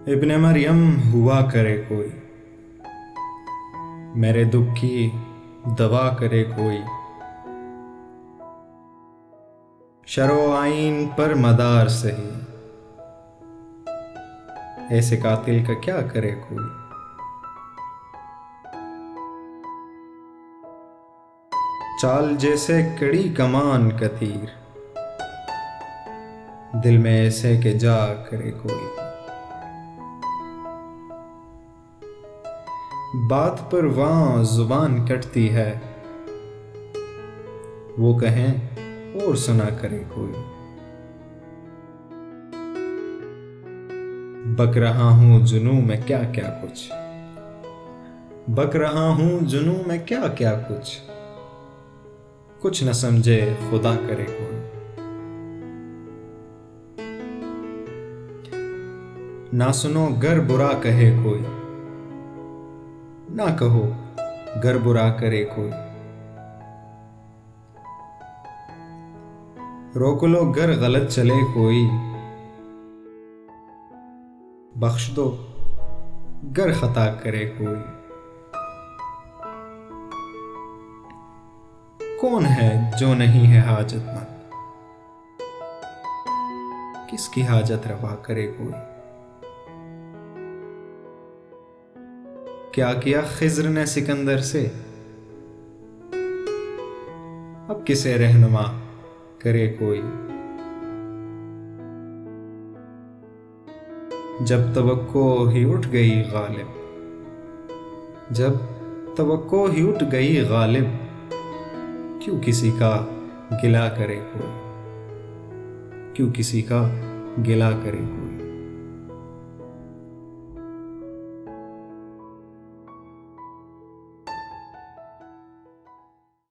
ابن مریم ہوا کرے کوئی، میرے دکھ کی دوا کرے کوئی، شرع و آئین پر مدار سہی، ایسے قاتل کا کیا کرے کوئی۔ چال جیسے کڑی کمان کا تیر، دل میں ایسے کہ جا کرے کوئی۔ بات پر وہاں زبان کٹتی ہے، وہ کہیں اور سنا کرے کوئی۔ بک رہا ہوں جنوں میں کیا کیا کچھ، بک رہا ہوں جنوں میں کیا کیا کچھ نہ سمجھے خدا کرے کوئی۔ نہ سنو گر برا کہے کوئی، نہ کہو گر برا کرے کوئی۔ روک لو گر غلط چلے کوئی، بخش دو گر خطا کرے کوئی۔ کون ہے جو نہیں ہے حاجت مند، کس کی حاجت روا کرے کوئی۔ کیا خضر نے سکندر سے، اب کسے رہنما کرے کوئی۔ جب توقع ہی اٹھ گئی غالب، جب توقع ہی اٹھ گئی غالب، کیوں کسی کا گلہ کرے کوئی، کیوں کسی کا گلہ کرے کوئی۔